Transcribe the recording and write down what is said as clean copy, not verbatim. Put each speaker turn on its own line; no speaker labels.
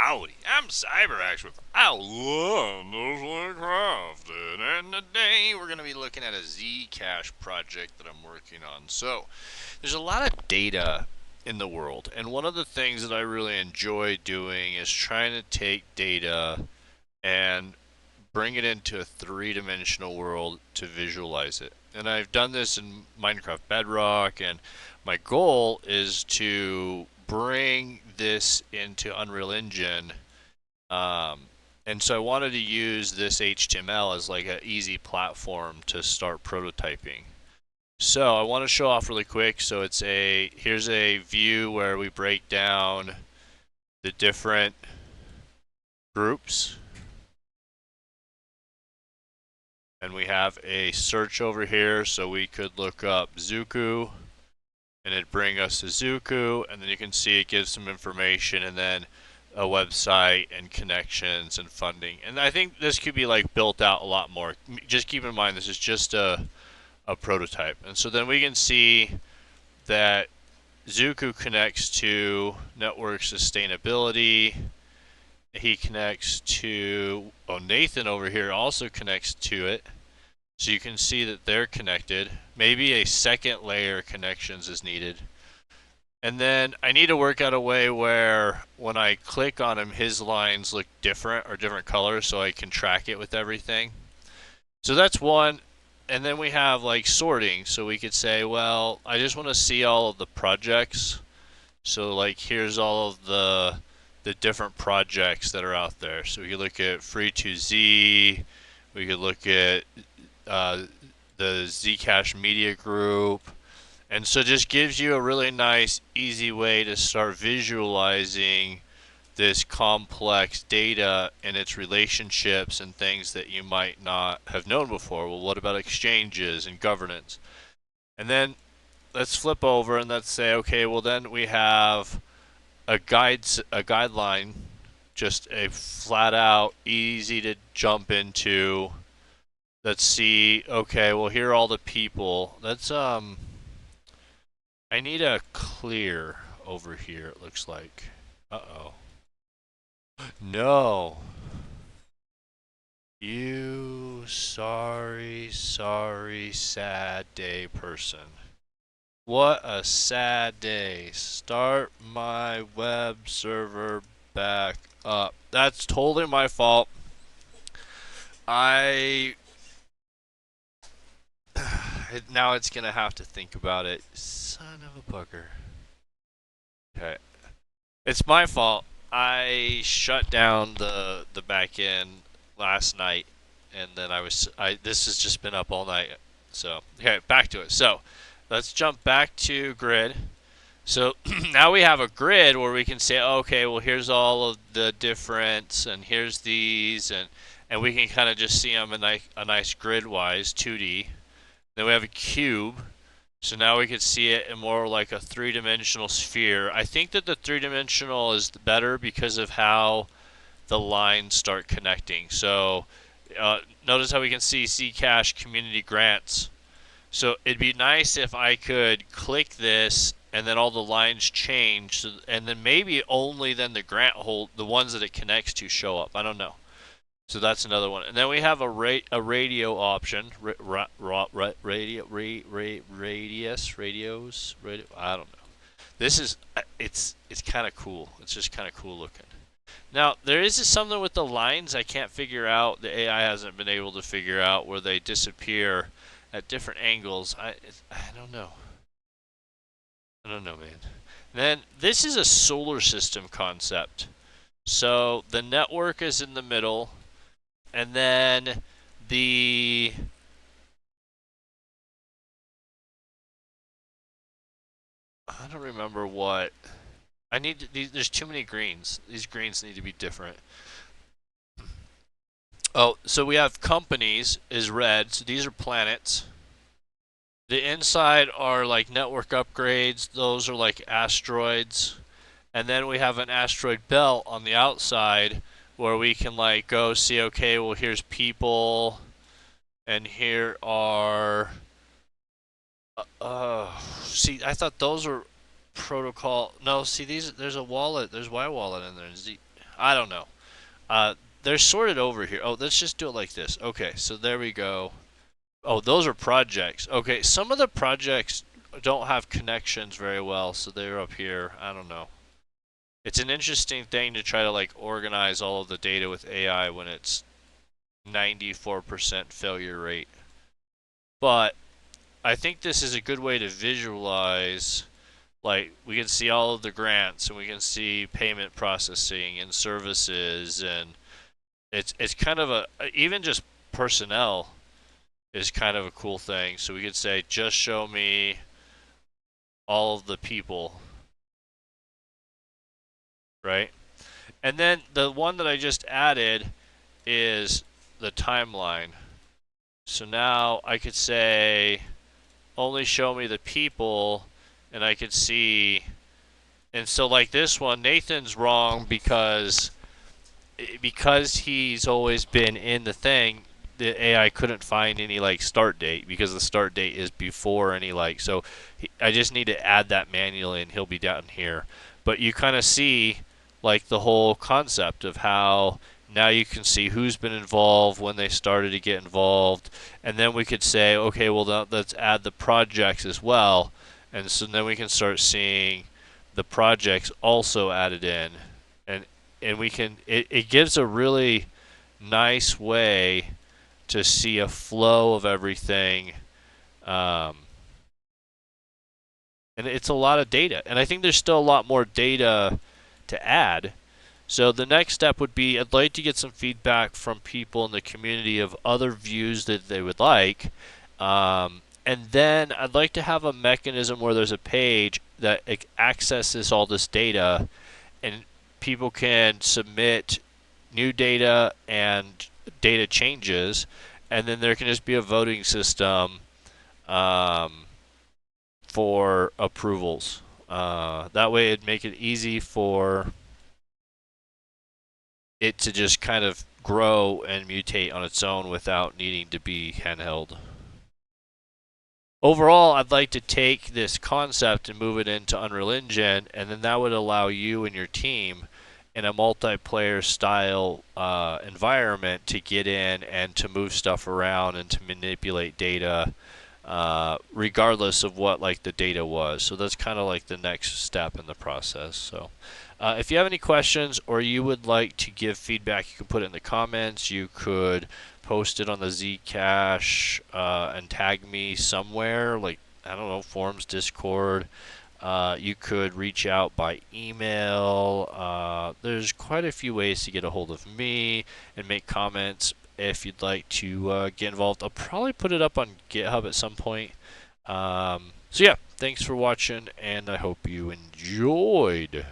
Howdy, I'm CyberX with Outlandishly Crafted, and today we're going to be looking at a Zcash project that I'm working on. So, there's a lot of data in the world, and one of the things that I really enjoy doing is trying to take data and bring it into a three-dimensional world to visualize it. And I've done this in Minecraft Bedrock, and my goal is to bring this into Unreal Engine. Um, and so I wanted to use this HTML as like an easy platform to start prototyping. So I want to show off really quick. So here's a view where we break down the different groups. And we have a search over here, so we could look up Zuku, and it'd bring us to Zuku, and then you can see it gives some information, and then a website and connections and funding. And I think this could be like built out a lot more. Just keep in mind this is just a prototype. And so then we can see that Zuku connects to network sustainability. He connects to, Nathan over here also connects to it. So you can see that they're connected. Maybe a second layer of connections is needed. And then I need to work out a way where when I click on him, his lines look different or different colors so I can track it with everything. So that's one. And then we have like sorting. So we could say, well, I just want to see all of the projects. So like here's all of the different projects that are out there. So we could look at Free2Z. We could look at the Zcash Media Group. And so it just gives you a really nice, easy way to start visualizing this complex data and its relationships and things that you might not have known before. Well, what about exchanges and governance? And then let's flip over and let's say, okay, well then we have a guideline, just a flat out, easy to jump into. Let's see, okay, well here are all the people. Let's I need a clear over here, it looks like. Uh-oh. No. You sorry, sad day person. What a sad day. Start my web server back up. That's totally my fault. Now it's gonna have to think about it. Son of a bugger. Okay. It's my fault. I shut down the back end last night, and then this has just been up all night. So okay, back to it. So let's jump back to grid. So now we have a grid where we can say, okay, well here's all of the difference, and here's these, and we can kind of just see them a nice grid-wise 2D. Then we have a cube. So now we can see it in more like a three-dimensional sphere. I think that the three-dimensional is better because of how the lines start connecting. So notice how we can see Zcash community grants. So it'd be nice if I could click this and then all the lines change, and then maybe only then the the ones that it connects to show up. I don't know. So that's another one. And then we have a radio option. Radios. I don't know. This is, it's kind of cool. It's just kind of cool looking. Now, there is something with the lines I can't figure out. The AI hasn't been able to figure out where they disappear at different angles. I don't know. I don't know, man. Then this is a solar system concept. So the network is in the middle. And then I don't remember what. There's too many greens. These greens need to be different. Oh, so we have companies is red. So these are planets. The inside are like network upgrades. Those are like asteroids. And then we have an asteroid belt on the outside, where we can like go see, okay, well here's people, and here are, see, I thought those were protocol. No, see these, there's a wallet, there's Y wallet in there. I don't know. They're sorted over here. Oh, let's just do it like this. Okay, so there we go. Oh, those are projects. Okay, some of the projects don't have connections very well, so they're up here. I don't know. It's an interesting thing to try to like organize all of the data with AI when it's 94% failure rate. But I think this is a good way to visualize, like we can see all of the grants and we can see payment processing and services, and it's kind of a, even just personnel is kind of a cool thing. So we could say just show me all of the people, right? And then the one that I just added is the timeline. So now I could say only show me the people, and I could see. And so like this one, Nathan's wrong because he's always been in the thing. The AI couldn't find any like start date because the start date is before any like. So I just need to add that manually, and he'll be down here. But you kind of see like the whole concept of how now you can see who's been involved, when they started to get involved, and then we could say, okay, well now let's add the projects as well, and so then we can start seeing the projects also added in, and we can it gives a really nice way to see a flow of everything, um, and it's a lot of data, and I think there's still a lot more data to add. So the next step would be I'd like to get some feedback from people in the community of other views that they would like, and then I'd like to have a mechanism where there's a page that accesses all this data, and people can submit new data and data changes, and then there can just be a voting system um, for approvals. That way it'd make it easy for it to just kind of grow and mutate on its own without needing to be handheld. Overall, I'd like to take this concept and move it into Unreal Engine, and then that would allow you and your team in a multiplayer style environment to get in and to move stuff around and to manipulate data, regardless of what like the data was. So that's kind of like the next step in the process. So if you have any questions or you would like to give feedback, you can put it in the comments. You could post it on the Zcash and tag me somewhere, like, I don't know, forums, Discord. You could reach out by email. There's quite a few ways to get a hold of me and make comments if you'd like to get involved. I'll probably put it up on GitHub at some point. So yeah, thanks for watching, and I hope you enjoyed.